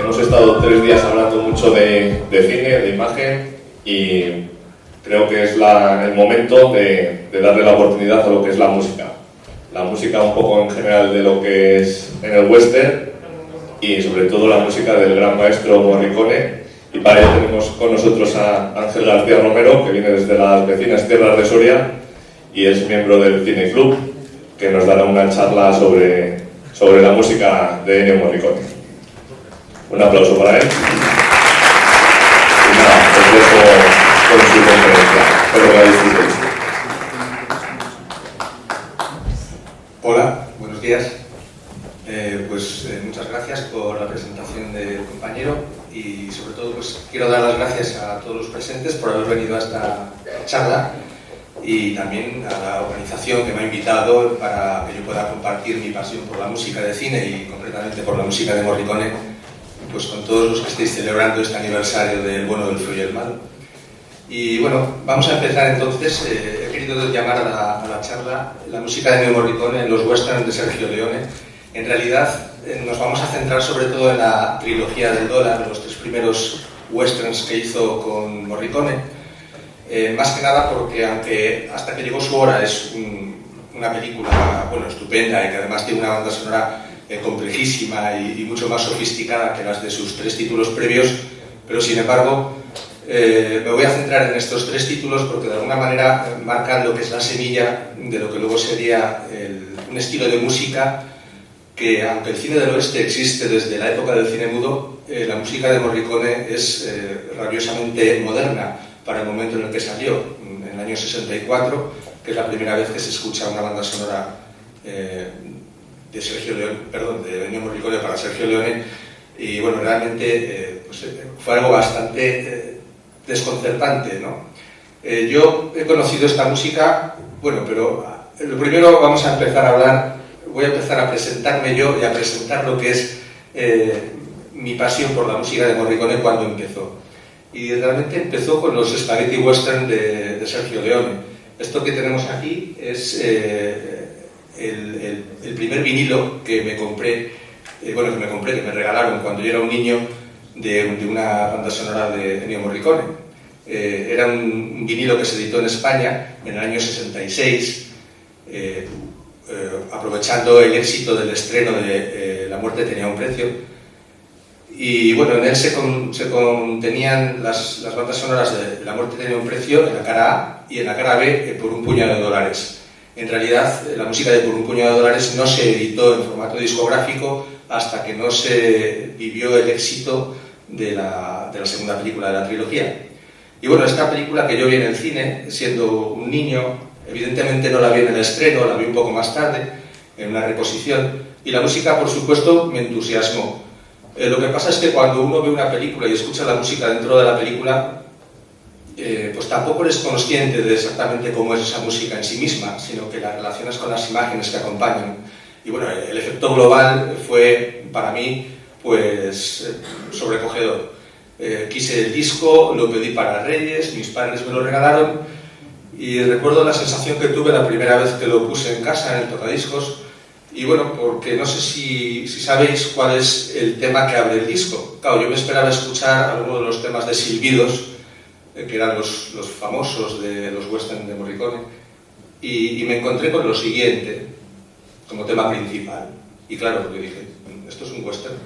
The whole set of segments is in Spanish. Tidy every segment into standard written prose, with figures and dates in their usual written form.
Hemos estado 3 días hablando mucho de cine, de imagen, y creo que es el momento de darle la oportunidad a lo que es la música. La música un poco en general de lo que es en el western y sobre todo la música del gran maestro Morricone. Y para ello tenemos con nosotros a Ángel García Romero, que viene desde las vecinas tierras de Soria y es miembro del Cine Club, que nos dará una charla sobre la música de Ennio Morricone. Un aplauso para él. Y nada, os dejo con su conferencia. Espero que la disfrutéis. Hola, buenos días. Muchas gracias por la presentación del compañero y sobre todo quiero dar las gracias a todos los presentes por haber venido a esta charla y también a la organización que me ha invitado para que yo pueda compartir mi pasión por la música de cine y concretamente por la música de Morricone pues con todos los que estéis celebrando este aniversario del bueno, del feo y el malo. Y bueno, vamos a empezar entonces. He querido llamar a la charla la música de Ennio Morricone en los westerns de Sergio Leone. En realidad nos vamos a centrar sobre todo en la trilogía del dólar, los 3 primeros westerns que hizo con Morricone. Más que nada porque aunque Hasta que llegó su hora es una película bueno, estupenda y que además tiene una banda sonora complejísima y mucho más sofisticada que las de sus 3 títulos previos, pero sin embargo me voy a centrar en estos 3 títulos porque de alguna manera marcan lo que es la semilla de lo que luego sería un estilo de música que, aunque el cine del oeste existe desde la época del cine mudo, la música de Morricone es rabiosamente moderna para el momento en el que salió, en el año 64, que es la primera vez que se escucha una banda sonora de Ennio Morricone para Sergio Leone, y bueno, realmente fue algo bastante desconcertante, ¿no? Yo he conocido esta música, bueno, pero lo primero vamos a empezar a hablar, voy a empezar a presentarme yo y a presentar lo que es mi pasión por la música de Morricone cuando empezó. Y realmente empezó con los spaghetti western de Sergio Leone. Esto que tenemos aquí es el primer vinilo que me compré, que me regalaron cuando yo era un niño de una banda sonora de Ennio Morricone. Era un vinilo que se editó en España en el año 66, aprovechando el éxito del estreno de La muerte tenía un precio. Y bueno, en él se contenían las bandas sonoras de La muerte tenía un precio en la cara A y en la cara B por un puñado de dólares. En realidad, la música de Por un puñado de dólares no se editó en formato discográfico hasta que no se vivió el éxito de la segunda película de la trilogía. Y bueno, esta película que yo vi en el cine, siendo un niño, evidentemente no la vi en el estreno, la vi un poco más tarde, en una reposición, y la música, por supuesto, me entusiasmó. Lo que pasa es que cuando uno ve una película y escucha la música dentro de la película, pues tampoco eres consciente de exactamente cómo es esa música en sí misma, sino que la relacionas con las imágenes que acompañan. Y bueno, el efecto global fue, para mí, pues sobrecogedor. Quise el disco, lo pedí para Reyes, mis padres me lo regalaron, y recuerdo la sensación que tuve la primera vez que lo puse en casa, en el tocadiscos. Y bueno, porque no sé si sabéis cuál es el tema que abre el disco. Claro, yo me esperaba escuchar algunos de los temas de silbidos, que eran los famosos de los western de Morricone, y me encontré con lo siguiente, como tema principal. Y claro, yo dije, esto es un western.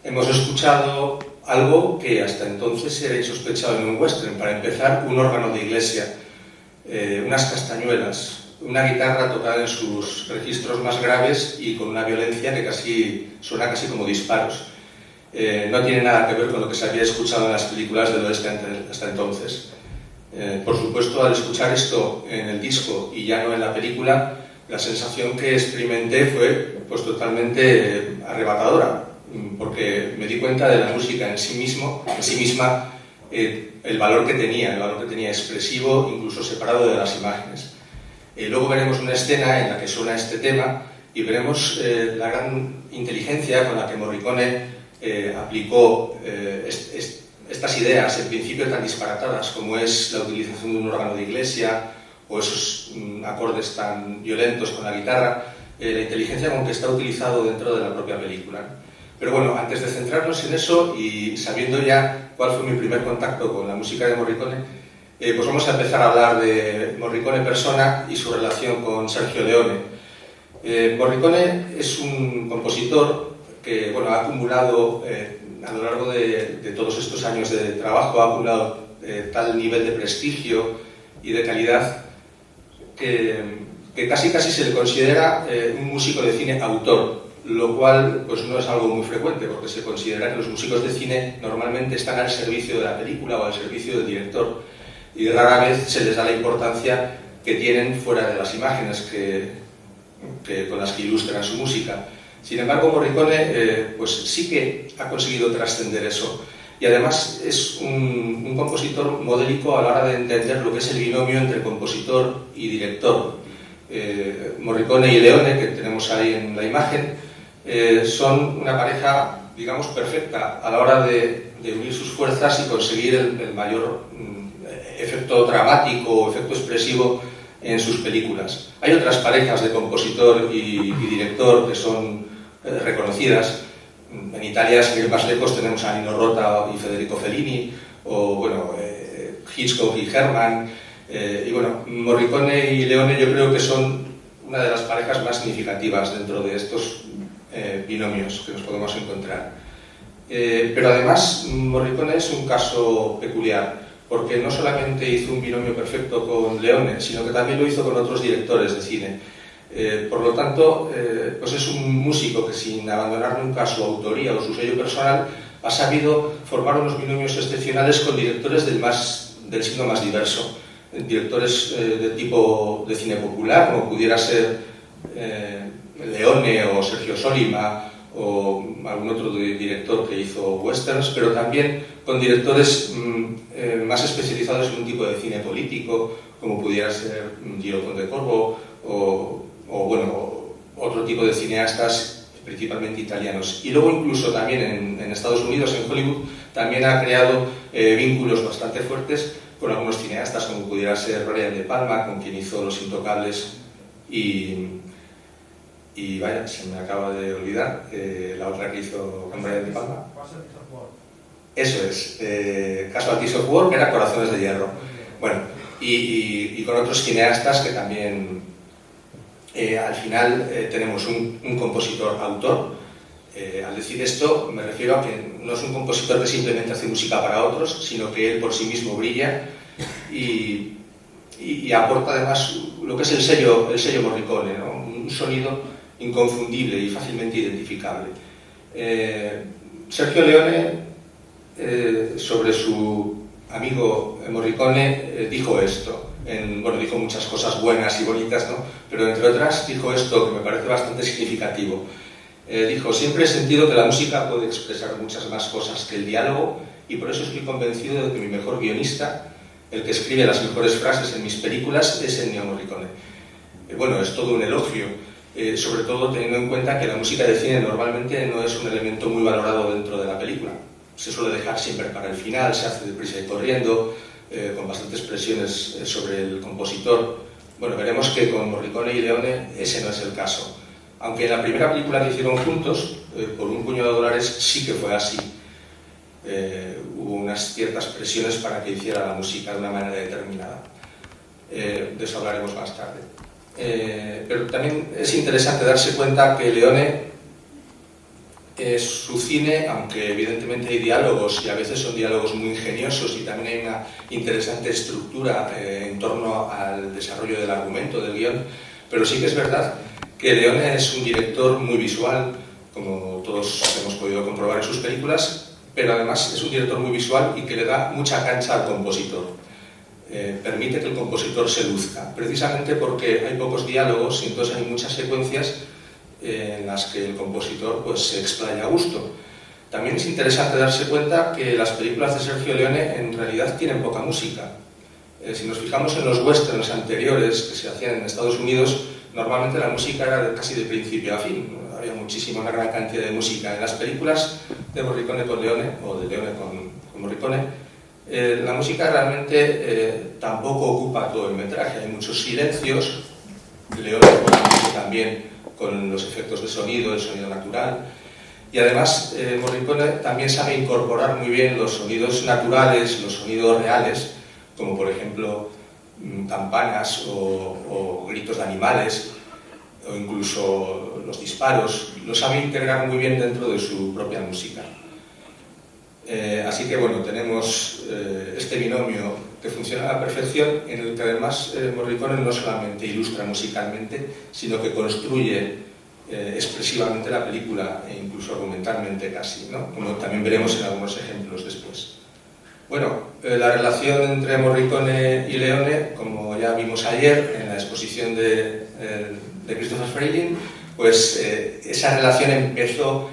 hemos escuchado algo que hasta entonces era insospechado en un western. Para empezar, un órgano de iglesia, unas castañuelas, una guitarra tocada en sus registros más graves y con una violencia que suena casi como disparos. No tiene nada que ver con lo que se había escuchado en las películas del oeste hasta entonces. Por supuesto, al escuchar esto en el disco y ya no en la película, la sensación que experimenté fue pues totalmente arrebatadora, porque me di cuenta de la música en sí misma, el valor que tenía expresivo, incluso separado de las imágenes. Luego veremos una escena en la que suena este tema y veremos la gran inteligencia con la que Morricone aplicó estas ideas, en principio tan disparatadas como es la utilización de un órgano de iglesia o esos acordes tan violentos con la guitarra, la inteligencia con que está utilizado dentro de la propia película. Pero bueno, antes de centrarnos en eso y sabiendo ya cuál fue mi primer contacto con la música de Morricone, pues vamos a empezar a hablar de Morricone persona y su relación con Sergio Leone. Morricone es un compositor que bueno, ha acumulado a lo largo de todos estos años de trabajo, ha acumulado tal nivel de prestigio y de calidad que casi se le considera un músico de cine autor, lo cual pues no es algo muy frecuente, porque se considera que los músicos de cine normalmente están al servicio de la película o al servicio del director, y rara vez se les da la importancia que tienen fuera de las imágenes con las que ilustran su música. Sin embargo, Morricone pues sí que ha conseguido trascender eso, y además es un compositor modélico a la hora de entender lo que es el binomio entre compositor y director. Morricone y Leone, que tenemos ahí en la imagen, son una pareja, digamos, perfecta a la hora de unir sus fuerzas y conseguir el mayor efecto dramático o efecto expresivo en sus películas. Hay otras parejas de compositor y director que son reconocidas. En Italia, sin ir más lejos, tenemos a Nino Rota y Federico Fellini, o bueno, Hitchcock y Herman. Y bueno, Morricone y Leone yo creo que son una de las parejas más significativas dentro de estos binomios que nos podemos encontrar. Pero además, Morricone es un caso peculiar, porque no solamente hizo un binomio perfecto con Leone, sino que también lo hizo con otros directores de cine. Por lo tanto, pues es un músico que, sin abandonar nunca su autoría o su sello personal, ha sabido formar unos binomios excepcionales con directores del signo más diverso. Directores de tipo de cine popular, como pudiera ser Leone o Sergio Sollima o algún otro director que hizo westerns, pero también con directores más especializados en un tipo de cine político, como pudiera ser Gio Pontecorvo o bueno, otro tipo de cineastas, principalmente italianos. Y luego incluso también en Estados Unidos, en Hollywood, también ha creado vínculos bastante fuertes con algunos cineastas, como pudiera ser Brian De Palma, con quien hizo Los Intocables, y vaya, se me acaba de olvidar la otra que hizo con Brian De Palma. Eso es, Casualties of War, que era Corazones de Hierro. Bueno, y con otros cineastas que también, al final, tenemos un compositor-autor. Al decir esto, me refiero a que no es un compositor que simplemente hace música para otros, sino que él por sí mismo brilla y aporta además lo que es el sello Morricone, ¿no? Un sonido inconfundible y fácilmente identificable. Sergio Leone, sobre su amigo Morricone, dijo esto. Bueno, dijo muchas cosas buenas y bonitas, ¿no? Pero entre otras dijo esto que me parece bastante significativo. Dijo: siempre he sentido que la música puede expresar muchas más cosas que el diálogo, y por eso estoy convencido de que mi mejor guionista, el que escribe las mejores frases en mis películas, es Ennio Morricone. Bueno, es todo un elogio, sobre todo teniendo en cuenta que la música de cine normalmente no es un elemento muy valorado dentro de la película. Se suele dejar siempre para el final, se hace deprisa y corriendo, con bastantes presiones sobre el compositor. Bueno, veremos que con Morricone y Leone ese no es el caso. Aunque en la primera película que hicieron juntos, por un puñado de dólares, sí que fue así. Hubo unas ciertas presiones para que hiciera la música de una manera determinada. De eso hablaremos más tarde. Pero también es interesante darse cuenta que Leone su cine, aunque evidentemente hay diálogos y a veces son diálogos muy ingeniosos y también hay una interesante estructura en torno al desarrollo del argumento, del guión, pero sí que es verdad que Leone es un director muy visual, como todos hemos podido comprobar en sus películas, pero además es un director muy visual y que le da mucha cancha al compositor. Permite que el compositor se luzca, precisamente porque hay pocos diálogos y entonces hay muchas secuencias en las que el compositor pues, se explaya a gusto. También es interesante darse cuenta que las películas de Sergio Leone en realidad tienen poca música. Si nos fijamos en los westerns anteriores que se hacían en Estados Unidos, normalmente la música era casi de principio a fin. Había una gran cantidad de música. En las películas de Morricone con Leone, o de Leone con Morricone, la música realmente tampoco ocupa todo el metraje. Hay muchos silencios. Leone también con los efectos de sonido, el sonido natural. Y además, Morricone también sabe incorporar muy bien los sonidos naturales, los sonidos reales, como por ejemplo campanas o gritos de animales, o incluso los disparos. Lo sabe integrar muy bien dentro de su propia música. Así que bueno, tenemos este binomio que funciona a la perfección, en el que además Morricone no solamente ilustra musicalmente, sino que construye expresivamente la película e incluso argumentalmente casi, ¿no? Como también veremos en algunos ejemplos después. Bueno, la relación entre Morricone y Leone, como ya vimos ayer en la exposición de Christopher Freilin, pues esa relación empezó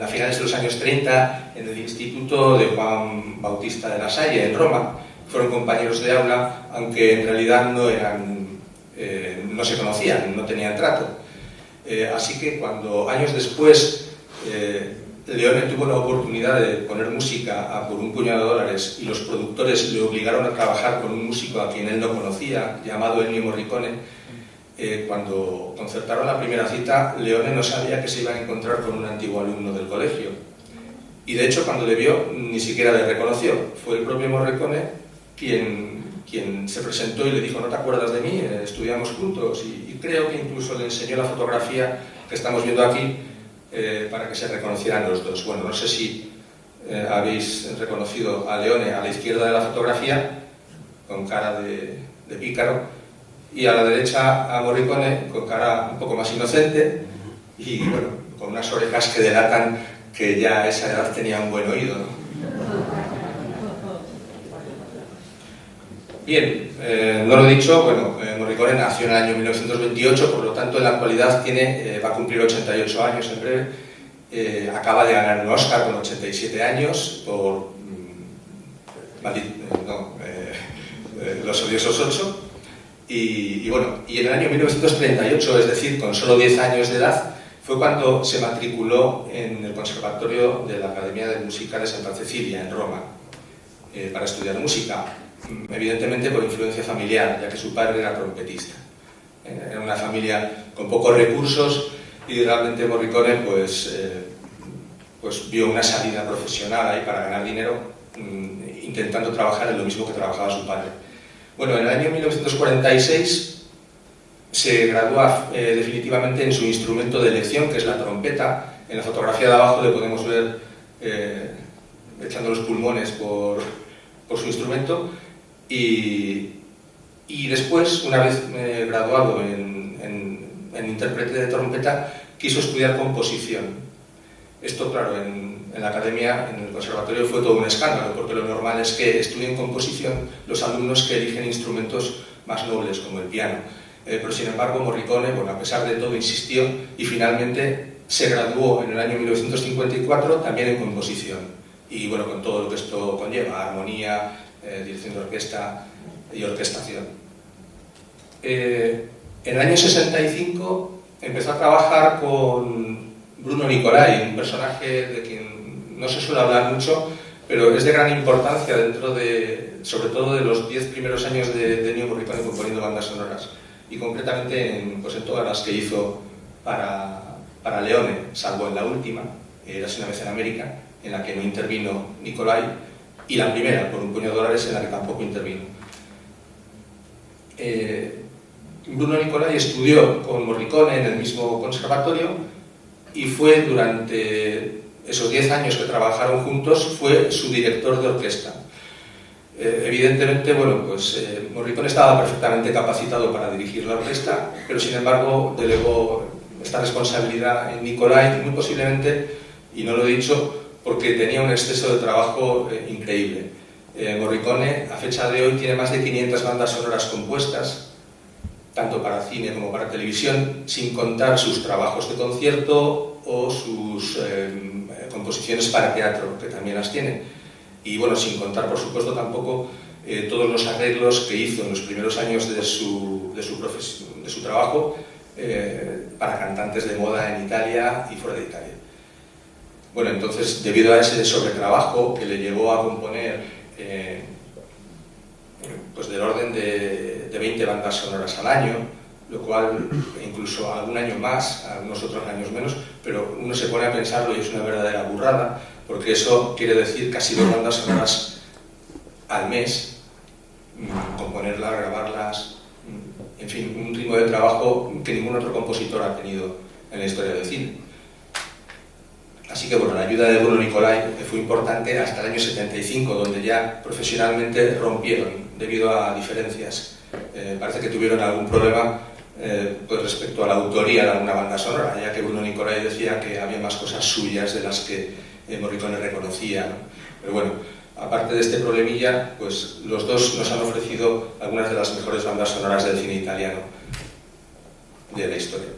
a finales de los años 30 en el Instituto de Juan Bautista de La Salle, en Roma. Fueron compañeros de aula, aunque en realidad no se conocían, no tenían trato. Así que cuando años después Leone tuvo la oportunidad de poner música a Por un puñado de dólares y los productores le obligaron a trabajar con un músico a quien él no conocía, llamado Ennio Morricone, cuando concertaron la primera cita, Leone no sabía que se iba a encontrar con un antiguo alumno del colegio. Y de hecho, cuando le vio, ni siquiera le reconoció. Fue el propio Morricone quien se presentó y le dijo: ¿no te acuerdas de mí? Estudiamos juntos. Y creo que incluso le enseñó la fotografía que estamos viendo aquí para que se reconocieran los dos. Bueno, no sé si habéis reconocido a Leone a la izquierda de la fotografía, con cara de pícaro, y a la derecha a Morricone con cara un poco más inocente y bueno, con unas orejas que delatan que ya a esa edad tenía un buen oído, ¿no? Bien, no lo he dicho, bueno, Morricone nació en el año 1928, por lo tanto en la actualidad va a cumplir 88 años en breve. Acaba de ganar un Oscar con 87 años por Los odiosos 8. Y bueno, y en el año 1938, es decir, con solo 10 años de edad, fue cuando se matriculó en el Conservatorio de la Academia de Música de Santa Cecilia, en Roma, para estudiar música, evidentemente por influencia familiar, ya que su padre era trompetista. Era una familia con pocos recursos y realmente Morricone pues vio una salida profesional ahí para ganar dinero, intentando trabajar en lo mismo que trabajaba su padre. Bueno, en el año 1946 se gradúa definitivamente en su instrumento de elección, que es la trompeta. En la fotografía de abajo le podemos ver echando los pulmones por su instrumento. Y después, una vez graduado en intérprete de trompeta, quiso estudiar composición. Esto, claro, en la academia, en el conservatorio, fue todo un escándalo, porque lo normal es que estudien composición los alumnos que eligen instrumentos más nobles, como el piano. Pero sin embargo, Morricone, bueno, a pesar de todo, insistió y finalmente se graduó en el año 1954 también en composición. Y bueno, con todo lo que esto conlleva, armonía, dirección de orquesta y orquestación. En el año 65 empezó a trabajar con Bruno Nicolai, un personaje de quien no se suele hablar mucho, pero es de gran importancia dentro sobre todo de los 10 primeros años de Ennio Morricone componiendo bandas sonoras, y concretamente en todas las que hizo para Leone, salvo en la última, Érase una vez en América, en la que no intervino Nicolai, y la primera, Por un puñado de dólares, en la que tampoco intervino. Bruno Nicolai estudió con Morricone en el mismo conservatorio, y fue durante esos 10 años que trabajaron juntos, fue su director de orquesta. Evidentemente, bueno, pues Morricone estaba perfectamente capacitado para dirigir la orquesta, pero sin embargo delegó esta responsabilidad en Nicolai, muy posiblemente, y no lo he dicho, porque tenía un exceso de trabajo increíble. Morricone, a fecha de hoy, tiene más de 500 bandas sonoras compuestas, tanto para cine como para televisión, sin contar sus trabajos de concierto o sus composiciones para teatro, que también las tiene. Y bueno, sin contar, por supuesto, tampoco todos los arreglos que hizo en los primeros años de su trabajo para cantantes de moda en Italia y fuera de Italia. Bueno, entonces, debido a ese sobretrabajo que le llevó a componer pues del orden de 20 bandas sonoras al año, lo cual incluso algún año más, algunos otros años menos, pero uno se pone a pensarlo y es una verdadera burrada, porque eso quiere decir casi 2 bandas sonoras al mes, componerlas, grabarlas, en fin, un ritmo de trabajo que ningún otro compositor ha tenido en la historia del cine. Así que bueno, la ayuda de Bruno Nicolai fue importante hasta el año 75, donde ya profesionalmente rompieron debido a diferencias. Parece que tuvieron algún problema pues respecto a la autoría de alguna banda sonora, ya que Bruno Nicolai decía que había más cosas suyas de las que Morricone reconocía, ¿no? Pero bueno, aparte de este problemilla, pues los dos nos han ofrecido algunas de las mejores bandas sonoras del cine italiano de la historia.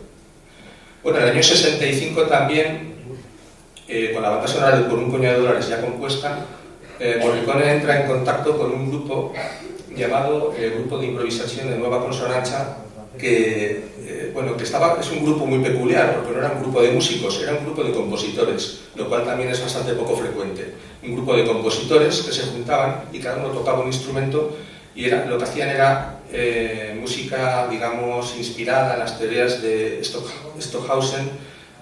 Bueno, en el año 65 también, con la banda sonora de Por un puñado de dólares ya compuesta, Morricone entra en contacto con un grupo llamado Grupo de Improvisación de Nueva Consonanza, que es un grupo muy peculiar, porque no era un grupo de músicos, era un grupo de compositores, lo cual también es bastante poco frecuente. Un grupo de compositores que se juntaban y cada uno tocaba un instrumento y lo que hacían era música, digamos, inspirada en las teorías de Stockhausen,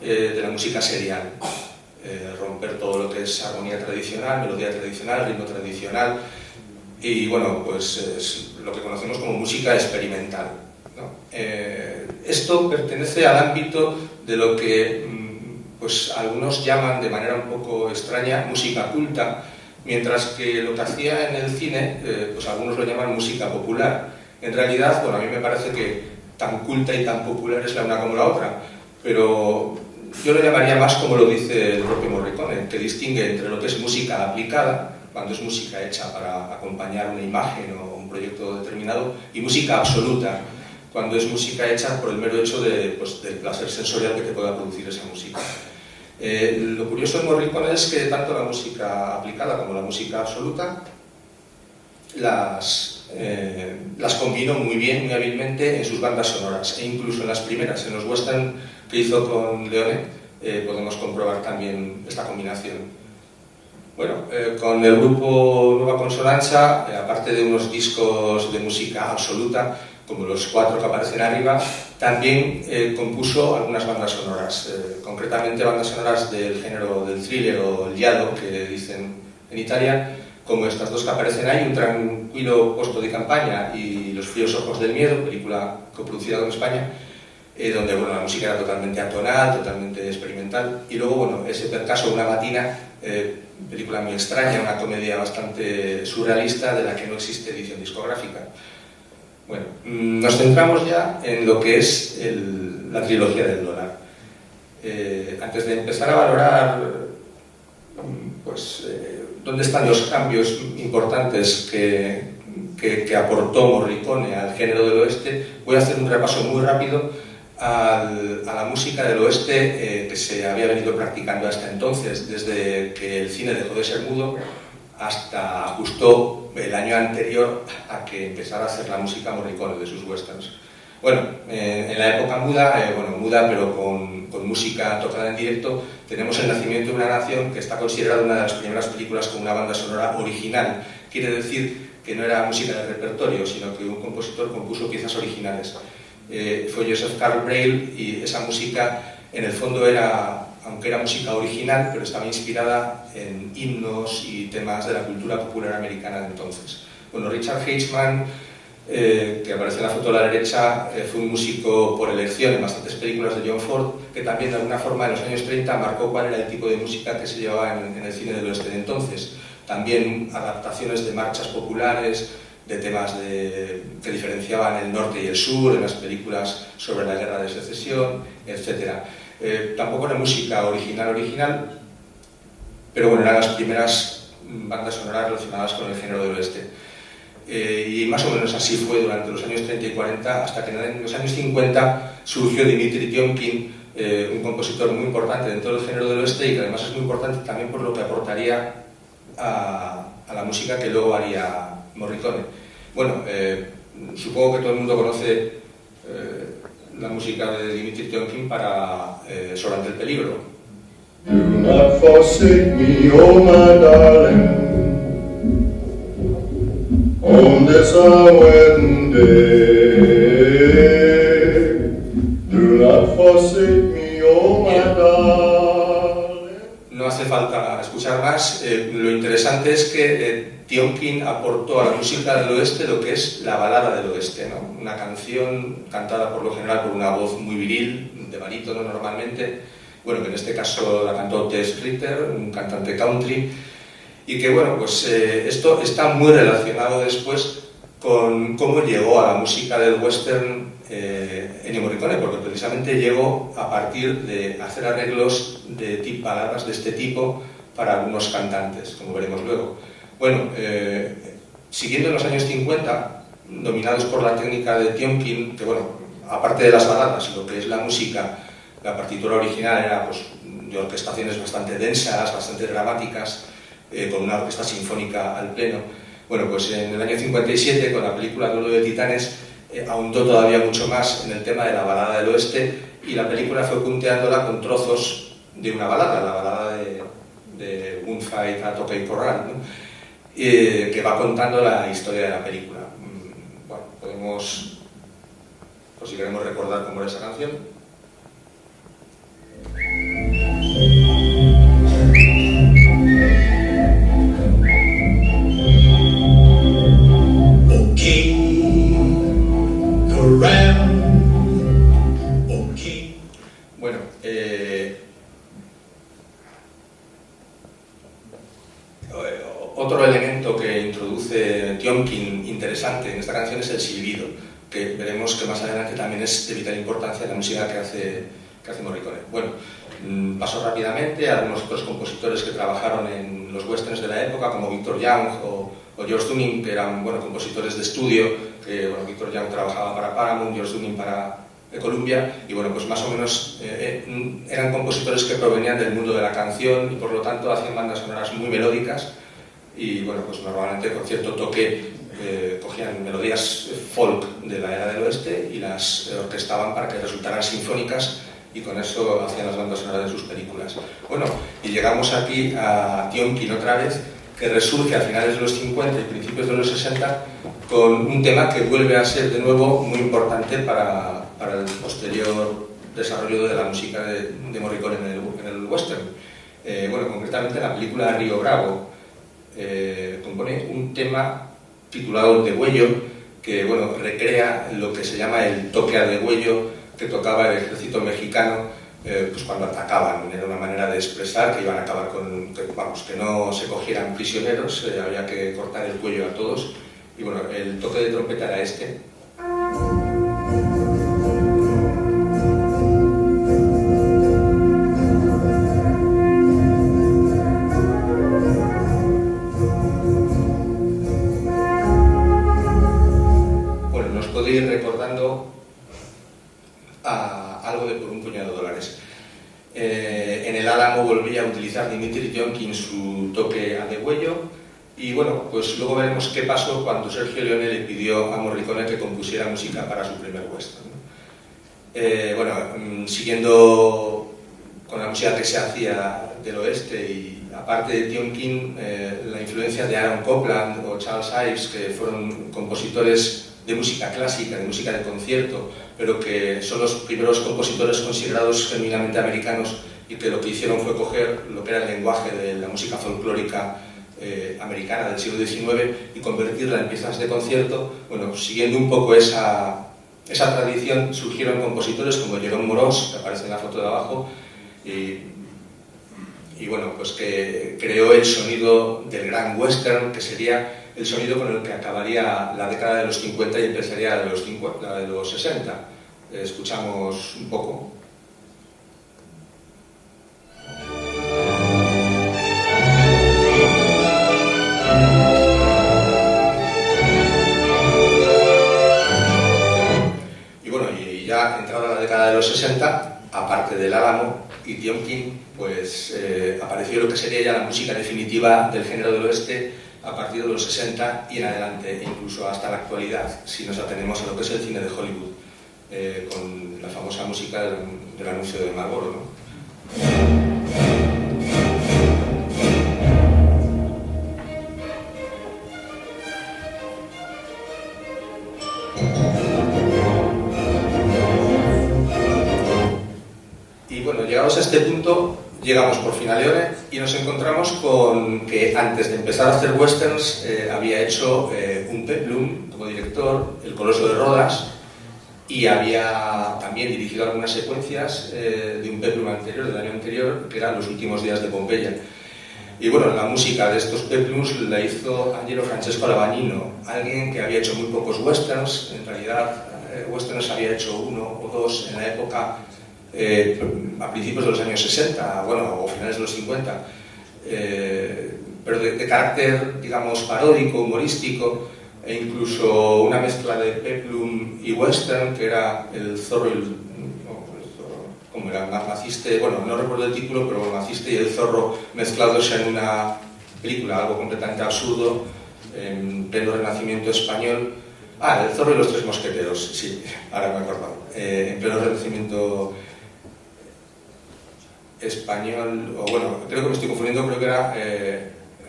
de la música serial. Romper todo lo que es armonía tradicional, melodía tradicional, ritmo tradicional y bueno, pues es lo que conocemos como música experimental, ¿no? Esto pertenece al ámbito de lo que pues algunos llaman de manera un poco extraña música culta, mientras que lo que hacía en el cine pues algunos lo llaman música popular. En realidad, bueno, a mí me parece que tan culta y tan popular es la una como la otra, pero yo lo llamaría más como lo dice el propio Morricone, que distingue entre lo que es música aplicada, cuando es música hecha para acompañar una imagen o un proyecto determinado, y música absoluta, cuando es música hecha por el mero hecho del placer sensorial que te pueda producir esa música. Lo curioso de Morricone es que tanto la música aplicada como la música absoluta las combinó muy bien, muy hábilmente en sus bandas sonoras, e incluso en las primeras, en los western que hizo con Leone, podemos comprobar también esta combinación. Bueno, con el grupo Nueva Consonanza, aparte de unos discos de música absoluta, como los 4 que aparecen arriba, también compuso algunas bandas sonoras, concretamente bandas sonoras del género del thriller o el giallo, que dicen en Italia, como estas 2 que aparecen ahí, Un tranquilo posto de campaña y Los fríos ojos del miedo, película coproducida con España, donde bueno, la música era totalmente atonal, totalmente experimental, y luego bueno, ese percaso, Una matina, película muy extraña, una comedia bastante surrealista de la que no existe edición discográfica. Bueno, nos centramos ya en lo que es la trilogía del dólar. Antes de empezar a valorar dónde están los cambios importantes que aportó Morricone al género del oeste, voy a hacer un repaso muy rápido a la música del oeste que se había venido practicando hasta entonces, desde que el cine dejó de ser mudo hasta justo el año anterior a que empezara a hacer la música Morricone de sus westerns. Bueno, en la época muda pero con música tocada en directo, tenemos El nacimiento de una nación, que está considerada una de las primeras películas con una banda sonora original. Quiere decir que no era música de repertorio, sino que un compositor compuso piezas originales. Fue Joseph Carl Braille, y esa música en el fondo aunque era música original, pero estaba inspirada en himnos y temas de la cultura popular americana de entonces. Bueno, Richard Heitzman que aparece en la foto a la derecha, fue un músico por elección en bastantes películas de John Ford, que también de alguna forma en los años 30 marcó cuál era el tipo de música que se llevaba en el cine del oeste de entonces. También adaptaciones de marchas populares, de temas que diferenciaban el norte y el sur, en las películas sobre la guerra de secesión, etc. Tampoco era música original, pero bueno, eran las primeras bandas sonoras relacionadas con el género del oeste. Y más o menos así fue durante los años 30 y 40, hasta que en los años 50 surgió Dimitri Tiomkin, un compositor muy importante dentro del género del oeste y que además es muy importante también por lo que aportaría a la música que luego haría Morricone. Bueno, supongo que todo el mundo conoce la música de Dimitri Tiomkin para Sol ante el peligro. Do not forsake me, oh my darling, on this our wedding day. Do not forsake me, oh my darling. No hace falta escuchar más. Lo interesante es que Tiomkin aportó a la música del oeste lo que es la balada del oeste, ¿no? Una canción cantada por lo general por una voz muy viril, de barítono normalmente. Bueno, que en este caso la cantó Tess Ritter, un cantante country, y que bueno, pues esto está muy relacionado después con cómo llegó a la música del western Ennio Morricone, porque precisamente llegó a partir de hacer arreglos de baladas de este tipo para algunos cantantes, como veremos luego. Bueno, siguiendo en los años 50, dominados por la técnica de Tiomkin, que bueno, aparte de las baladas, lo que es la música, la partitura original era pues, de orquestaciones bastante densas, bastante dramáticas, con una orquesta sinfónica al pleno. Bueno, pues en el año 57, con la película Duelo de Titanes, ahondó todavía mucho más en el tema de la balada del oeste y la película fue punteándola con trozos de una balada, la balada de Moonfight a Toque y Corral, ¿no? Que va contando la historia de la película. Bueno, podemos, por si queremos recordar cómo era esa canción. Bueno, otro elemento que introduce Tiomkin interesante en esta canción es el silbido, que veremos que más adelante también es de vital importancia en la música que hace Morricone. Bueno, paso rápidamente a algunos otros compositores que trabajaron en los westerns de la época, como Victor Young o George Dunning, que eran compositores de estudio, que Victor Young trabajaba para Paramount, George Dunning para Columbia, y bueno, pues más o menos eran compositores que provenían del mundo de la canción y por lo tanto hacían bandas sonoras muy melódicas y bueno, pues normalmente con cierto toque cogían melodías folk de la era del oeste y las orquestaban para que resultaran sinfónicas y con eso hacían las bandas sonoras de sus películas. Bueno, y llegamos aquí a Tiomkin otra vez, que resurge a finales de los 50 y principios de los 60 con un tema que vuelve a ser de nuevo muy importante para el posterior desarrollo de la música de Morricone en el western. Bueno, concretamente en la película Río Bravo compone un tema titulado Degüello, que bueno, recrea lo que se llama el toque a degüello que tocaba el ejército mexicano pues cuando atacaban. Era una manera de expresar que iban a acabar con, que no se cogieran prisioneros, había que cortar el cuello a todos. Y bueno, el toque de trompeta era este. Bueno, nos puede ir recordando a algo de Por un puñado de dólares. En el Álamo volvía a utilizar Dimitri Tiomkin su toque a degüello. Y bueno, pues luego veremos qué pasó cuando Sergio Leone le pidió a Morricone que compusiera música para su primer western. Bueno, siguiendo con la música que se hacía del oeste y aparte de Tiomkin, la influencia de Aaron Copland o Charles Ives, que fueron compositores de música clásica, de música de concierto, pero que son los primeros compositores considerados genuinamente americanos y que lo que hicieron fue coger lo que era el lenguaje de la música folclórica americana del siglo XIX y convertirla en piezas de concierto. Bueno, siguiendo un poco esa tradición, surgieron compositores como Jerome Moroz, que aparece en la foto de abajo, y bueno, pues que creó el sonido del gran western, que sería el sonido con el que acabaría la década de los 50 y empezaría la de los 60. Escuchamos un poco. Y bueno, y ya entrada la década de los 60, aparte del Álamo y Tiomkin, pues apareció lo que sería ya la música definitiva del género del oeste a partir de los 60 y en adelante, e incluso hasta la actualidad, si nos atenemos a lo que es el cine de Hollywood, con la famosa música del anuncio de Marlboro, ¿no? Y bueno, llegados a este punto, llegamos por fin a Leone y nos encontramos con que antes de empezar a hacer westerns había hecho un peplum como director, El Coloso de Rodas, y había también dirigido algunas secuencias de un peplum anterior, del año anterior, que eran Los últimos días de Pompeya. Y bueno, la música de estos peplums la hizo Angelo Francesco Lavagnino, alguien que había hecho muy pocos westerns. En realidad westerns había hecho uno o dos en la época a principios de los años 60, bueno, o finales de los 50, pero de carácter, digamos, paródico, humorístico, e incluso una mezcla de peplum y western, que era El zorro y el... ¿Cómo era? Maciste, bueno, no recuerdo el título, pero Maciste y el zorro mezclados en una película, algo completamente absurdo, en pleno Renacimiento español. Ah, El zorro y los tres mosqueteros, sí, ahora me he acordado. En pleno Renacimiento español, o bueno, creo que me estoy confundiendo, creo que era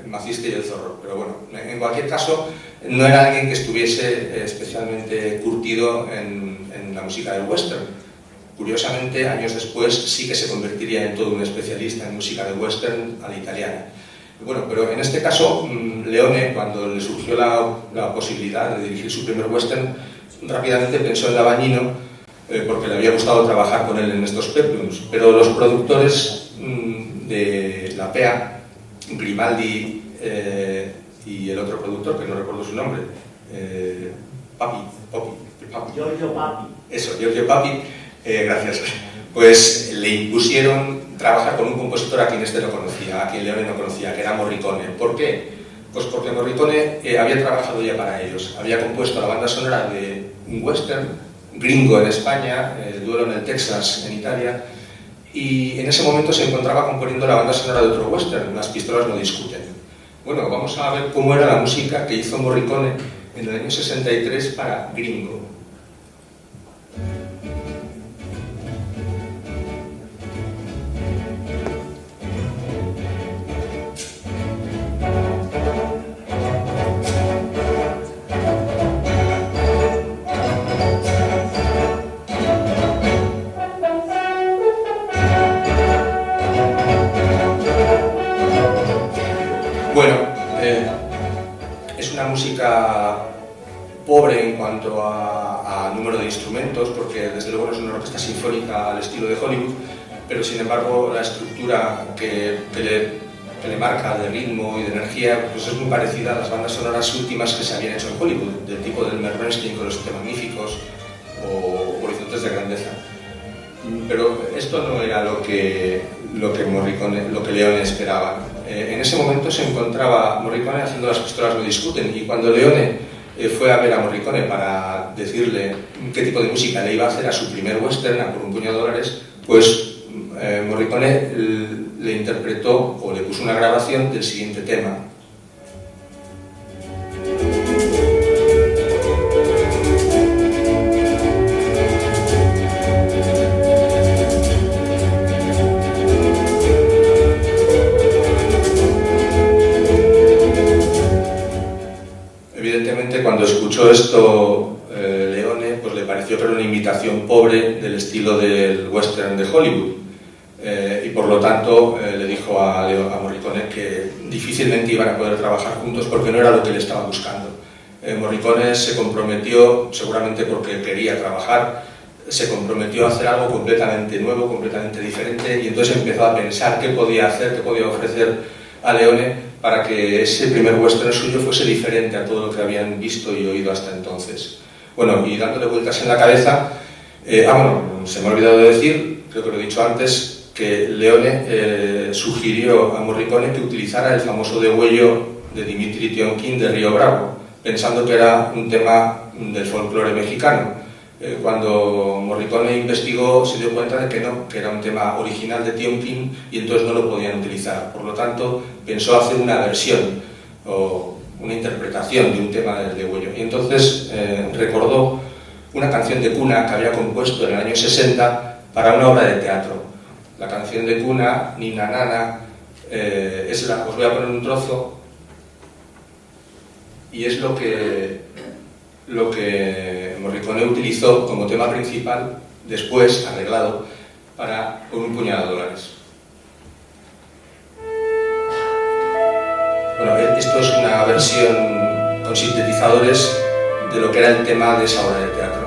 Maciste y el zorro, pero bueno, en cualquier caso, no era alguien que estuviese especialmente curtido en la música del western. Curiosamente, años después sí que se convertiría en todo un especialista en música de western a la italiana. Bueno, pero en este caso, Leone, cuando le surgió la posibilidad de dirigir su primer western, rápidamente pensó en Lavagnino, porque le había gustado trabajar con él en estos peplums, pero los productores de la PEA, Grimaldi y el otro productor, que no recuerdo su nombre, Papi. Giorgio Papi. Eso, Giorgio Papi, gracias. Pues le impusieron trabajar con un compositor a quien este no conocía, a quien Leone no conocía, que era Morricone. ¿Por qué? Pues porque Morricone había trabajado ya para ellos, había compuesto la banda sonora de un western, Gringo en España, El duelo en el Texas en Italia, y en ese momento se encontraba componiendo la banda sonora de otro western, Las pistolas no discuten. Bueno, vamos a ver cómo era la música que hizo Morricone en el año 63 para Gringo. Bueno, es una música pobre en cuanto a número de instrumentos, porque desde luego no es una orquesta sinfónica al estilo de Hollywood, pero sin embargo la estructura que le marca de ritmo y de energía pues es muy parecida a las bandas sonoras últimas que se habían hecho en Hollywood, del tipo del Elmer Bernstein con Los Siete Magníficos o Horizontes de Grandeza. Pero esto no era lo que Leone esperaba. En ese momento se encontraba Morricone haciendo Las pistolas no discuten, y cuando Leone fue a ver a Morricone para decirle qué tipo de música le iba a hacer a su primer western, a Por un puñado de dólares, pues Morricone le interpretó o le puso una grabación del siguiente tema. Evidentemente, cuando escuchó esto Leone, pues le pareció que era una imitación pobre del estilo del western de Hollywood. Y por por lo tanto le dijo a Morricone que difícilmente iban a poder trabajar juntos porque no era lo que él estaba buscando. Morricone se comprometió, seguramente porque quería trabajar, se comprometió a hacer algo completamente nuevo, completamente diferente, y entonces empezó a pensar qué podía hacer, qué podía ofrecer a Leone para que ese primer western suyo fuese diferente a todo lo que habían visto y oído hasta entonces. Bueno, y dándole vueltas en la cabeza, se me ha olvidado de decir, creo que lo he dicho antes, que Leone sugirió a Morricone que utilizara el famoso degüello de Dimitri Tiomkin de Río Bravo, pensando que era un tema del folclore mexicano. Cuando Morricone investigó se dio cuenta de que no, que era un tema original de Tiomkin y entonces no lo podían utilizar. Por lo tanto, pensó hacer una versión o una interpretación de un tema del degüello. Y entonces recordó una canción de cuna que había compuesto en el año 60 para una obra de teatro. La canción de cuna, Nina Nana, os voy a poner un trozo, y es lo que Morricone utilizó como tema principal, después arreglado, por un puñado de dólares. Bueno, esto es una versión con sintetizadores de lo que era el tema de esa obra de teatro.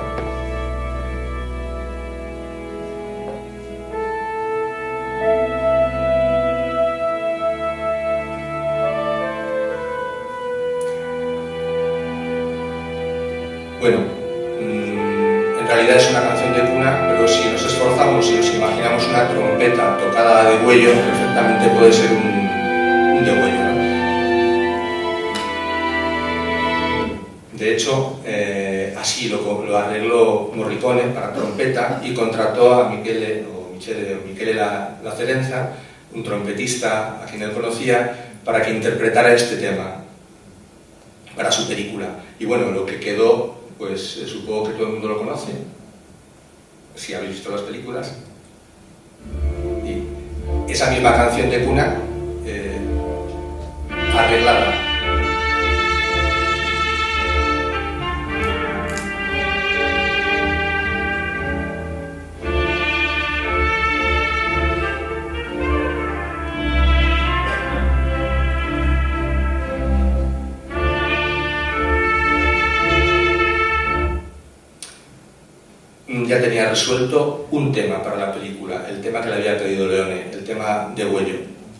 Bueno, en realidad es una canción de cuna, pero si nos esforzamos y nos imaginamos una trompeta tocada a degüello, perfectamente puede ser un degüello, ¿no? De hecho, así lo arregló Morricone para trompeta y contrató a Michele La Cerenza, un trompetista a quien él conocía, para que interpretara este tema para su película. Y bueno, lo que quedó, pues supongo que todo el mundo lo conoce, si habéis visto las películas. Y esa misma canción de cuna, arreglada. Ya tenía resuelto un tema para la película, el tema que le había pedido Leone, el tema de Huello,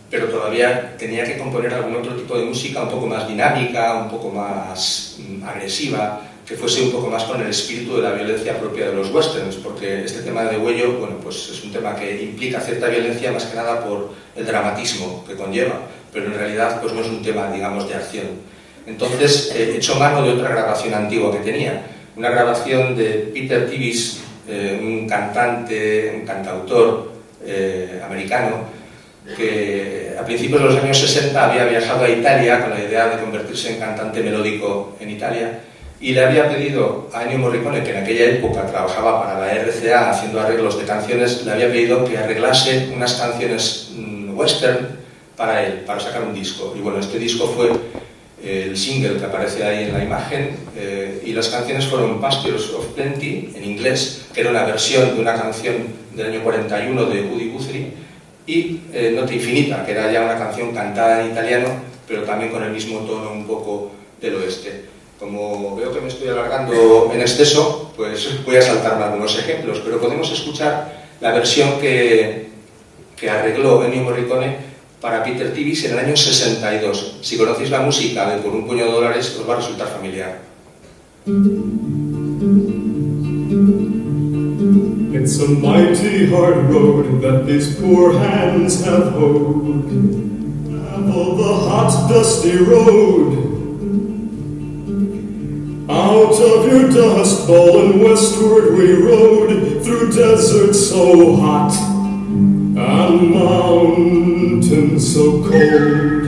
pero todavía tenía que componer algún otro tipo de música un poco más dinámica, un poco más agresiva, que fuese un poco más con el espíritu de la violencia propia de los westerns, porque este tema de Huello, bueno, pues es un tema que implica cierta violencia más que nada por el dramatismo que conlleva, pero en realidad pues no es un tema, digamos, de acción. Entonces he hecho mano de otra grabación antigua que tenía, una grabación de Peter Tivis, un cantautor americano que a principios de los años 60 había viajado a Italia con la idea de convertirse en cantante melódico en Italia y le había pedido a Ennio Morricone, que en aquella época trabajaba para la RCA haciendo arreglos de canciones, le había pedido que arreglase unas canciones western para él, para sacar un disco. Y bueno, este disco fue el single que aparece ahí en la imagen, y las canciones fueron Pastures of Plenty, en inglés, que era una versión de una canción del año 41 de Woody Guthrie, y Notte Infinita, que era ya una canción cantada en italiano, pero también con el mismo tono un poco del oeste. Como veo que me estoy alargando en exceso, pues voy a saltarme algunos ejemplos, pero podemos escuchar la versión que arregló Ennio Morricone para Peter Tivis en el año 62. Si conocéis la música de Por un puñado de dólares, os va a resultar familiar. It's a mighty hard road that these poor hands have hoed. Travel the hot, dusty road. Out of your dust bowl and westward we rode, through deserts so hot and mountains so cold.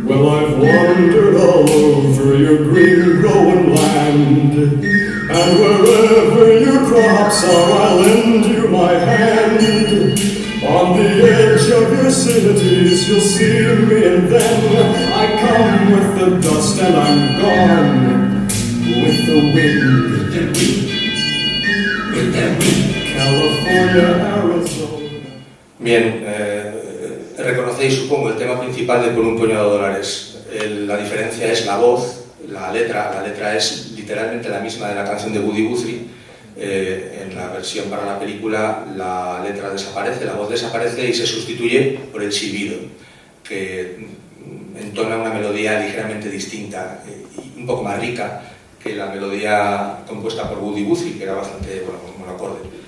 Well, I've wandered all over your green growing land, and wherever your crops are, I'll lend you my hand. On the edge of your cities you'll see me, and then I come with the dust and I'm gone with the wind. With the wind. California, Arizona. Bien, reconocéis, supongo, el tema principal de Por un puñado de dólares. La diferencia es la voz, la letra es literalmente la misma de la canción de Woody Guthrie. En la versión para la película la letra desaparece, la voz desaparece y se sustituye por el silbido, que entona una melodía ligeramente distinta y un poco más rica que la melodía compuesta por Woody Guthrie, que era bastante monocorde.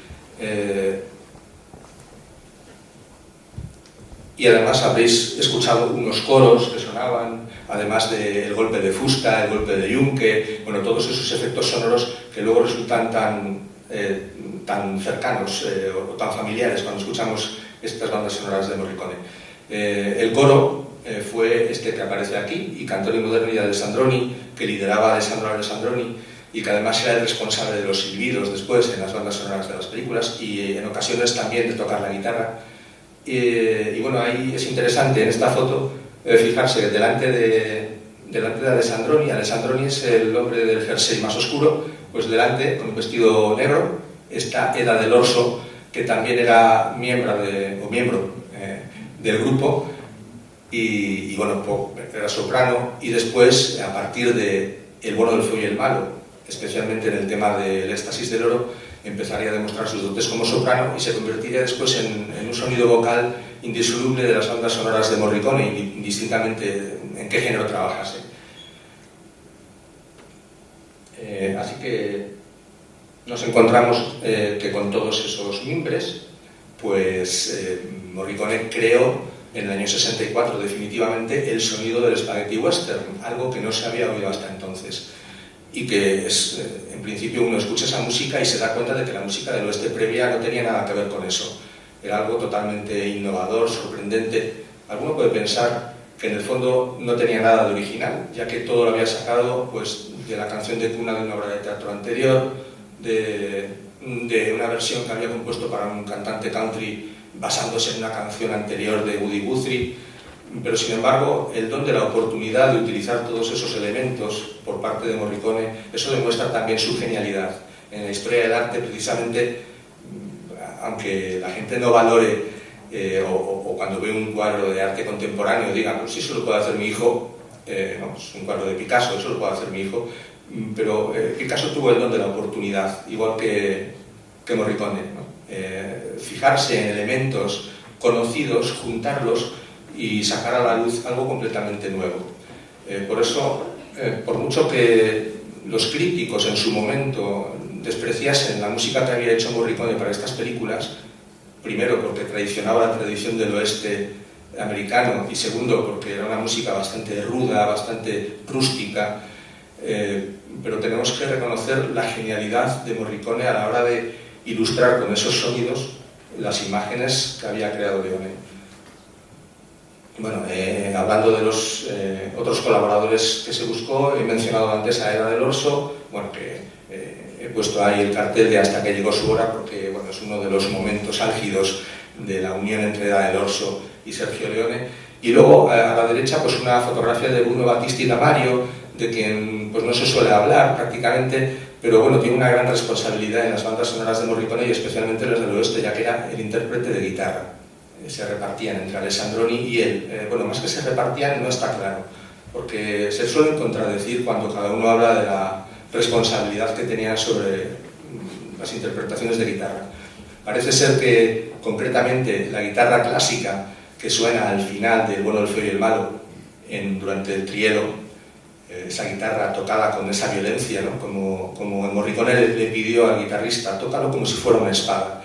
Y además habréis escuchado unos coros que sonaban, además del golpe de fusta, el golpe de yunque, bueno, todos esos efectos sonoros que luego resultan tan cercanos o tan familiares cuando escuchamos estas bandas sonoras de Morricone. El coro fue este que aparece aquí, y Cantori Moderni de Alessandroni, que lideraba Alessandro Alessandroni y que además era el responsable de los silbidos después en las bandas sonoras de las películas y en ocasiones también de tocar la guitarra. Y bueno, ahí es interesante en esta foto fijarse delante de Alessandroni. Alessandroni es el hombre del jersey más oscuro, pues delante, con un vestido negro, está Eda del Orso, que también era miembro del grupo, y bueno, era soprano, y después, a partir de El bueno, el feo y el malo, especialmente en el tema del éxtasis del oro, empezaría a demostrar sus dotes como soprano y se convertiría después en un sonido vocal indisoluble de las bandas sonoras de Morricone, indistintamente en qué género trabajase. Así que nos encontramos que con todos esos mimbres, pues Morricone creó en el año 64 definitivamente el sonido del spaghetti western, algo que no se había oído hasta entonces. Y que es, en principio uno escucha esa música y se da cuenta de que la música del oeste previa no tenía nada que ver con eso. Era algo totalmente innovador, sorprendente. Alguno puede pensar que en el fondo no tenía nada de original, ya que todo lo había sacado pues, de la canción de cuna de una obra de teatro anterior, de una versión que había compuesto para un cantante country basándose en una canción anterior de Woody Guthrie. Pero sin embargo, el don de la oportunidad de utilizar todos esos elementos por parte de Morricone, eso demuestra también su genialidad. En la historia del arte, precisamente, aunque la gente no valore o cuando ve un cuadro de arte contemporáneo diga, pues eso lo puede hacer mi hijo, no, es un cuadro de Picasso, eso lo puede hacer mi hijo, pero Picasso tuvo el don de la oportunidad, igual que Morricone, ¿no? Fijarse en elementos conocidos, juntarlos y sacar a la luz algo completamente nuevo. Por eso, por mucho que los críticos en su momento despreciasen la música que había hecho Morricone para estas películas, primero porque traicionaba la tradición del oeste americano y segundo porque era una música bastante ruda, bastante rústica, pero tenemos que reconocer la genialidad de Morricone a la hora de ilustrar con esos sonidos las imágenes que había creado Leone. Bueno, hablando de los otros colaboradores que se buscó, he mencionado antes a Eda del Orso, bueno, que he puesto ahí el cartel de Hasta que llegó su hora, porque bueno, es uno de los momentos álgidos de la unión entre Eda del Orso y Sergio Leone. Y luego, a la derecha, pues una fotografía de Bruno Battisti Damario, de quien pues, no se suele hablar prácticamente, pero bueno, tiene una gran responsabilidad en las bandas sonoras de Morricone y especialmente las del oeste, ya que era el intérprete de guitarra. Se repartían entre Alessandroni y él. Bueno, más que se repartían no está claro, porque se suelen contradecir cuando cada uno habla de la responsabilidad que tenían sobre las interpretaciones de guitarra. Parece ser que, concretamente, la guitarra clásica que suena al final de El bueno, el feo y el malo, durante el trielo, esa guitarra tocada con esa violencia, ¿no? como el Morricone le pidió al guitarrista, tócalo como si fuera una espada.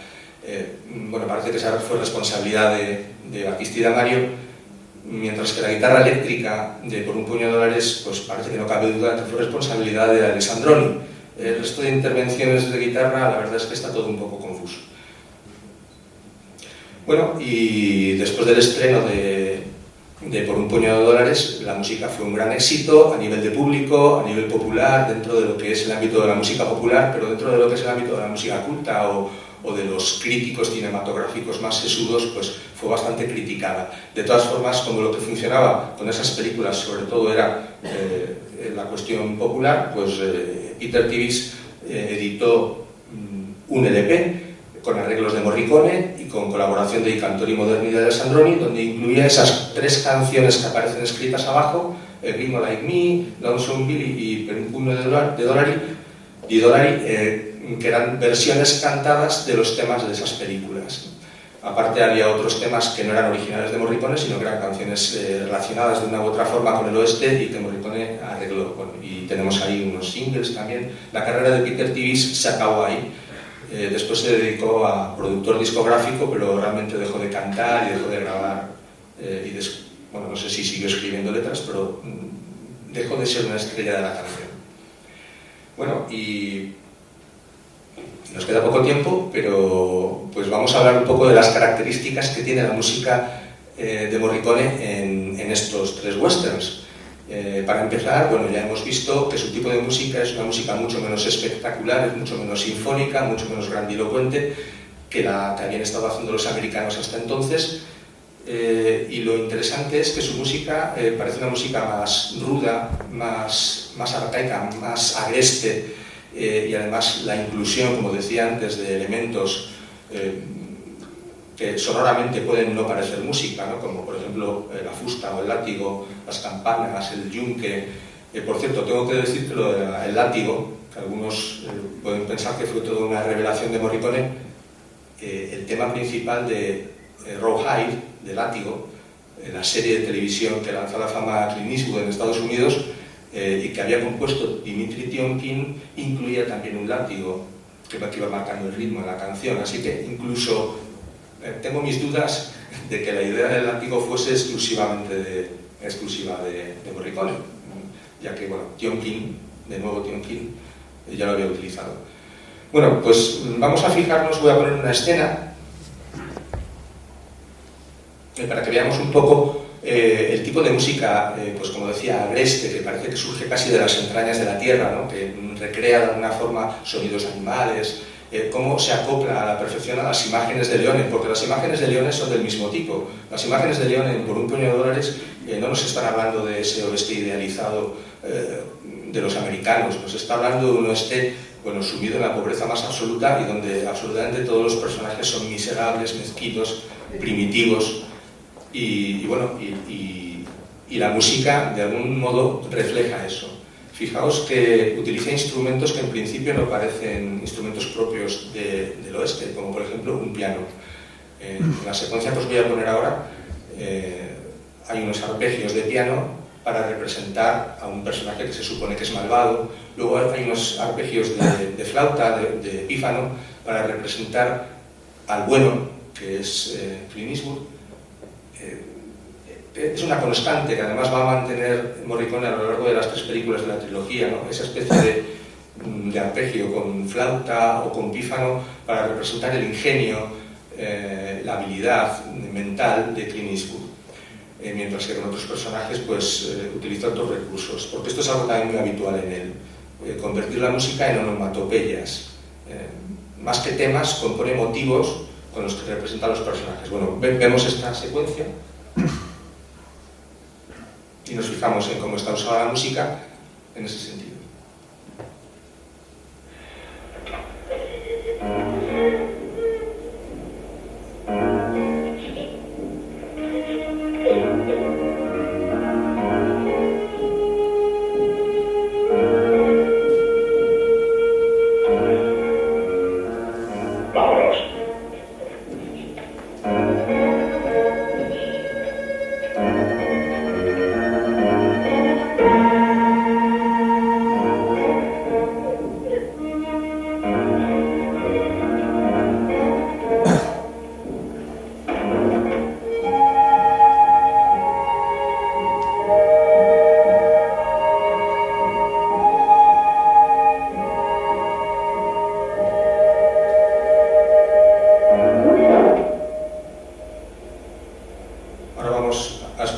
Bueno, parece que esa fue responsabilidad de Battisti Damario, mientras que la guitarra eléctrica de Por un puñado de dólares, pues parece que no cabe duda que fue responsabilidad de Alessandroni. El resto de intervenciones de guitarra, la verdad es que está todo un poco confuso. Bueno, y después del estreno de Por un puñado de dólares, la música fue un gran éxito a nivel de público, a nivel popular, dentro de lo que es el ámbito de la música popular, pero dentro de lo que es el ámbito de la música culta o de los críticos cinematográficos más sesudos, pues fue bastante criticada. De todas formas, como lo que funcionaba con esas películas sobre todo era la cuestión popular, pues Peter Tivis editó un LP con arreglos de Morricone y con colaboración de I Cantori Moderni de Alessandroni, donde incluía esas 3 canciones que aparecen escritas abajo, El ritmo Like Me, Lonesome Billy y Per un pugno di dollari, que eran versiones cantadas de los temas de esas películas. Aparte había otros temas que no eran originales de Morricone, sino que eran canciones relacionadas de una u otra forma con el oeste y que Morricone arregló. Bueno, y tenemos ahí unos singles también. La carrera de Peter Tivis se acabó ahí. Después se dedicó a productor discográfico, pero realmente dejó de cantar y dejó de grabar. Bueno, no sé si siguió escribiendo letras, pero dejó de ser una estrella de la canción. Bueno, y nos queda poco tiempo, pero pues vamos a hablar un poco de las características que tiene la música de Morricone en estos 3 westerns. Para empezar, bueno, ya hemos visto que su tipo de música es una música mucho menos espectacular, es mucho menos sinfónica, mucho menos grandilocuente que la que habían estado haciendo los americanos hasta entonces. Y lo interesante es que su música parece una música más ruda, más arcaica, más agreste, y además la inclusión, como decía antes, de elementos que sonoramente pueden no parecer música, ¿no? Como por ejemplo la fusta o el látigo, las campanas, el yunque. Por cierto, tengo que decir que lo del látigo, que algunos pueden pensar que fue toda una revelación de Morricone, el tema principal de Rawhide, de Látigo, la serie de televisión que lanzó a la fama a Clint Eastwood en Estados Unidos, y que había compuesto Dimitri Tiomkin, incluía también un látigo que iba marcando el ritmo de la canción. Así que incluso tengo mis dudas de que la idea del látigo fuese exclusiva de Morricone, ya que, bueno, Tiomkin, de nuevo Tiomkin, ya lo había utilizado. Bueno, pues vamos a fijarnos, voy a poner una escena para que veamos un poco el tipo de música, pues como decía, agreste, que parece que surge casi de las entrañas de la tierra, ¿no? Que recrea de alguna forma sonidos animales, cómo se acopla a la perfección a las imágenes de Leone, porque las imágenes de Leone son del mismo tipo. Las imágenes de Leone, por un puño de dólares, no nos están hablando de ese oeste idealizado de los americanos, nos está hablando de un oeste, bueno, sumido en la pobreza más absoluta y donde absolutamente todos los personajes son miserables, mezquinos, primitivos. Y la música de algún modo refleja eso. Fijaos que utiliza instrumentos que en principio no parecen instrumentos propios del oeste, como por ejemplo un piano. En la secuencia que os voy a poner ahora hay unos arpegios de piano para representar a un personaje que se supone que es malvado. Luego hay unos arpegios de flauta, de pífano, para representar al bueno, que es Clint Eastwood. Es una constante que además va a mantener Morricone a lo largo de las 3 películas de la trilogía, ¿no? Esa especie de arpegio con flauta o con pífano para representar el ingenio, la habilidad mental de Clint Eastwood, mientras que con otros personajes pues utiliza otros recursos, porque esto es algo también muy habitual en él, convertir la música en onomatopeyas. Más que temas, compone motivos con los que representa a los personajes. Bueno, vemos esta secuencia y nos fijamos en cómo está usada la música en ese sentido.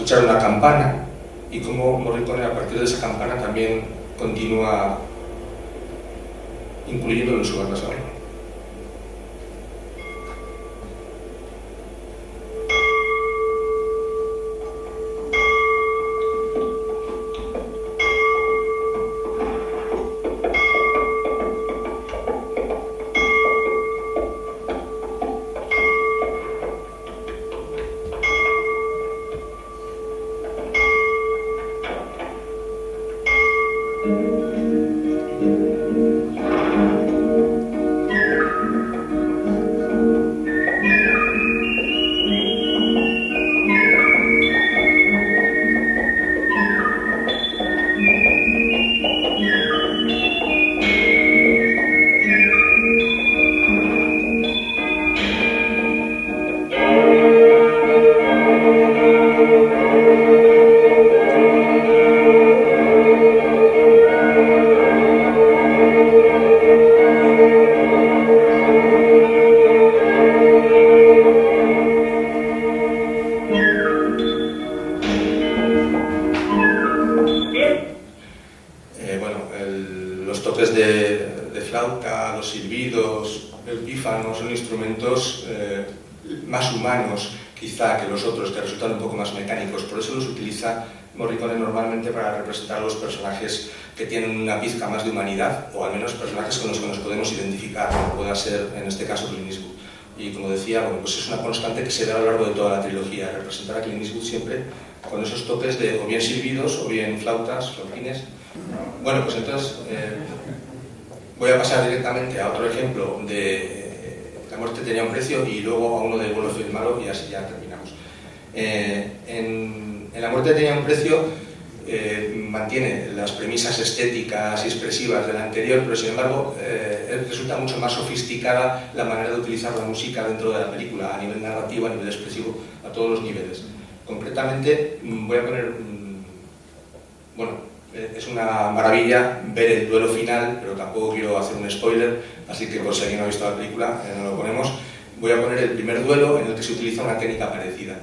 Una campana y cómo Morricone a partir de esa campana también continúa incluyéndolo en su banda sonora. instrumentos más humanos quizá que los otros, que resultan un poco más mecánicos. Por eso los utiliza Morricone normalmente para representar a los personajes que tienen una pizca más de humanidad, o al menos personajes con los que nos podemos identificar, como pueda ser en este caso Clint Eastwood. Y como decía, bueno, pues es una constante que se ve a lo largo de toda la trilogía, representar a Clint Eastwood siempre con esos toques de o bien silbidos o bien flautas, flauquines. Bueno, pues entonces voy a pasar directamente a otro ejemplo de La muerte tenía un precio y luego a uno de Bueno, el feo y el malo, y así ya terminamos. En La muerte tenía un precio mantiene las premisas estéticas y expresivas de la anterior, pero sin embargo resulta mucho más sofisticada la manera de utilizar la música dentro de la película, a nivel narrativo, a nivel expresivo, a todos los niveles. Concretamente voy a poner, bueno, es una maravilla ver el duelo final, pero tampoco quiero hacer un spoiler, así que por si alguien no ha visto la película, no lo ponemos. Voy a poner el primer duelo en el que se utiliza una técnica parecida.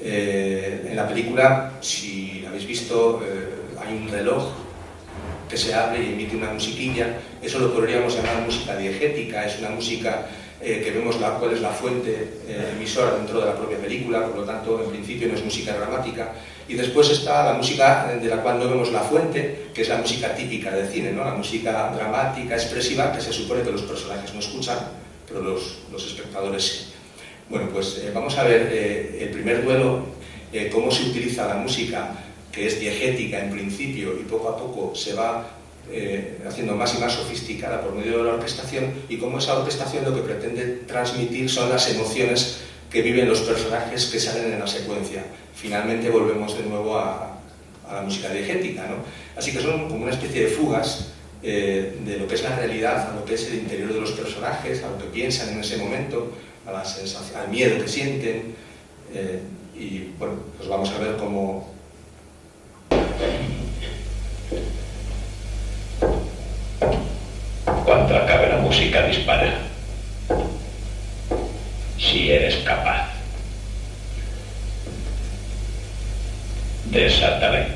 En la película, si habéis visto, hay un reloj que se abre y emite una musiquilla. Eso lo podríamos llamar música diegética, es una música que vemos cuál es la fuente emisora dentro de la propia película, por lo tanto, en principio no es música dramática. Y después está la música de la cual no vemos la fuente, que es la música típica del cine, ¿no? La música dramática, expresiva, que se supone que los personajes no escuchan, pero los espectadores sí. Bueno, pues vamos a ver el primer duelo, cómo se utiliza la música, que es diegética en principio y poco a poco se va haciendo más y más sofisticada por medio de la orquestación, y cómo esa orquestación lo que pretende transmitir son las emociones que viven los personajes que salen en la secuencia. Finalmente volvemos de nuevo a la música diegética, ¿no? Así que son como una especie de fugas de lo que es la realidad, a lo que es el interior de los personajes, a lo que piensan en ese momento, a la sensación, al miedo que sienten, y bueno, pues vamos a ver cómo... Cuando acabe la música, dispara. Si eres capaz. Desátale.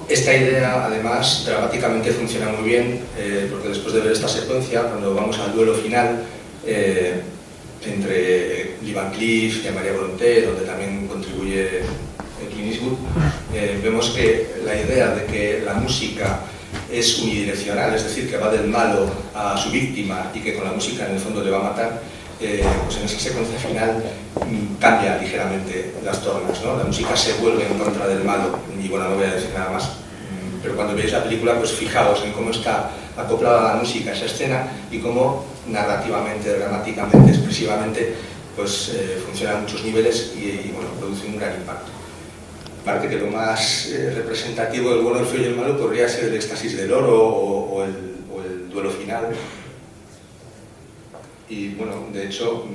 Esta idea, además, dramáticamente funciona muy bien, porque después de ver esta secuencia, cuando vamos al duelo final entre Lee Van Cleef y Maria Volonté, donde también contribuye Clint Eastwood, vemos que la idea de que la música es unidireccional, es decir, que va del malo a su víctima y que con la música en el fondo le va a matar, pues en esa secuencia final cambia ligeramente las tornas, ¿no? La música se vuelve en contra del malo, y bueno, no voy a decir nada más, pero cuando veáis la película, pues fijaos en cómo está acoplada la música a esa escena y cómo narrativamente, dramáticamente, expresivamente, pues funciona a muchos niveles y bueno, produce un gran impacto. Aparte que lo más representativo del bueno, el feo y el malo podría ser el éxtasis del oro o el duelo final. Y bueno, de hecho,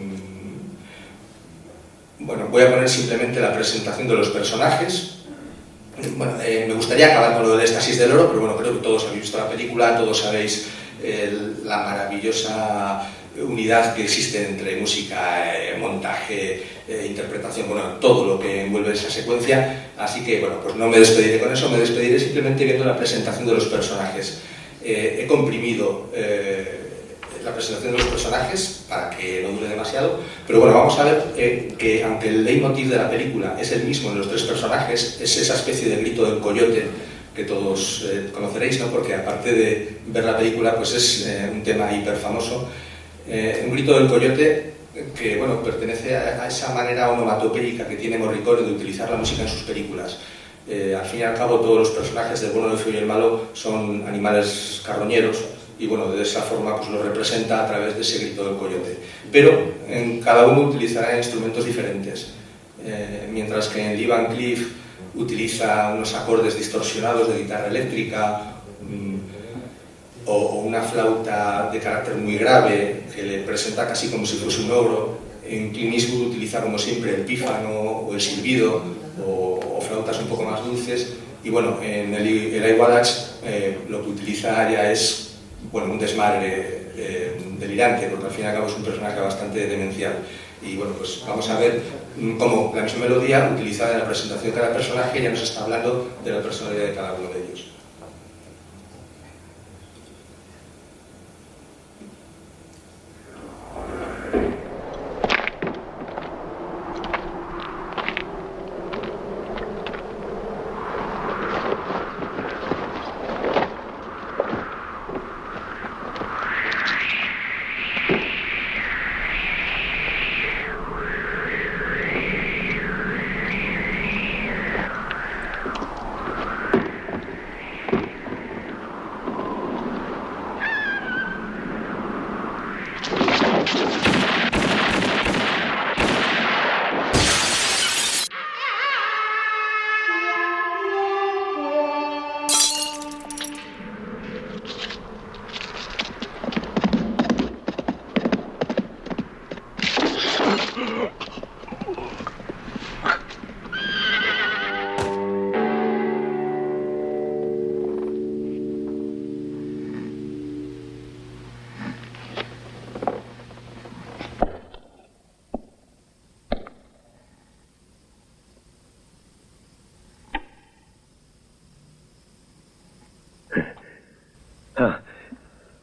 bueno, voy a poner simplemente la presentación de los personajes. Bueno, me gustaría acabar con lo del éxtasis del oro, pero bueno, creo que todos habéis visto la película, todos sabéis la maravillosa unidad que existe entre música, montaje, interpretación, bueno, todo lo que envuelve esa secuencia. Así que, bueno, pues no me despediré con eso, me despediré simplemente viendo la presentación de los personajes. He comprimido la presentación de los personajes para que no dure demasiado, pero bueno, vamos a ver que aunque el leitmotiv de la película es el mismo en los tres personajes, es esa especie de grito del coyote que todos conoceréis, ¿no? Porque aparte de ver la película, pues es un tema hiper famoso. Un grito del coyote que, bueno, pertenece a esa manera onomatopéyica que tiene Morricone de utilizar la música en sus películas. Al fin y al cabo, todos los personajes del bueno, el feo y el malo son animales carroñeros y, bueno, de esa forma pues lo representa a través de ese grito del coyote. Pero cada uno utilizará instrumentos diferentes. Mientras que en Lee Van Cleef utiliza unos acordes distorsionados de guitarra eléctrica, o una flauta de carácter muy grave que le presenta casi como si fuese un ogro. En Clint Eastwood utiliza como siempre el pífano o el silbido o flautas un poco más dulces, y bueno, en Eli Wallach lo que utiliza ya es, bueno, un desmadre delirante, porque al fin y al cabo es un personaje bastante demencial. Y bueno, pues vamos a ver cómo la misma melodía utilizada en la presentación de cada personaje ya nos está hablando de la personalidad de cada uno de ellos.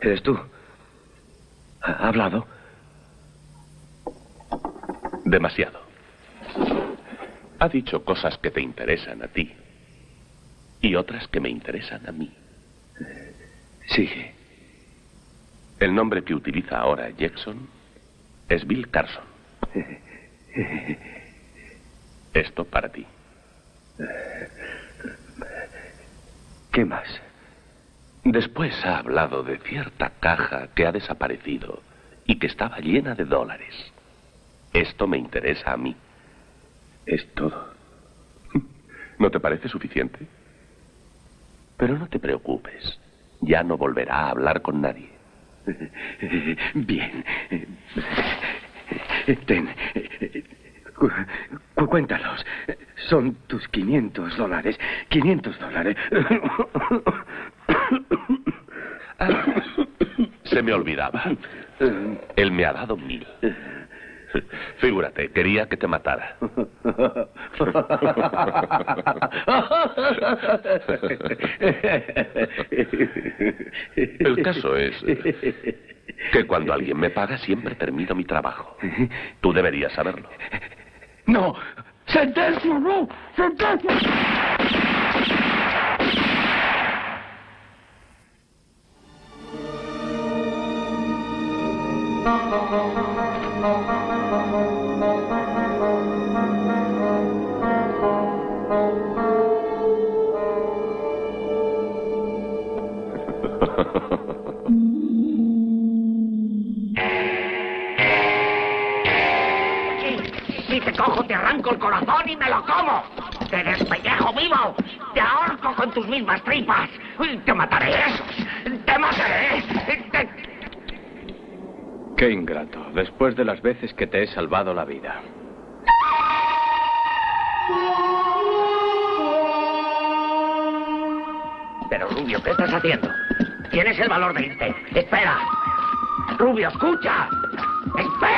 ¿Eres tú? ¿Ha hablado? Demasiado. Ha dicho cosas que te interesan a ti y otras que me interesan a mí. Sigue. El nombre que utiliza ahora Jackson es Bill Carson. Esto para ti. ¿Qué más? Después ha hablado de cierta caja que ha desaparecido y que estaba llena de dólares. Esto me interesa a mí. Es todo. ¿No te parece suficiente? Pero no te preocupes. Ya no volverá a hablar con nadie. Bien. Ten. Cuéntalos. Son tus $500. $500. Se me olvidaba. Él me ha dado 1000. Figúrate, quería que te matara. El caso es que cuando alguien me paga siempre termino mi trabajo. Tú deberías saberlo. ¡No! ¡Sentencia, no! ¡Sentencia! Si te cojo, te arranco el corazón y me lo como. Te despellejo vivo. Te ahorco con tus mismas tripas. Te mataré esos. Te mataré. Qué ingrato, después de las veces que te he salvado la vida. Pero, Rubio, ¿qué estás haciendo? Tienes el valor de irte. Espera. Rubio, escucha. Espera.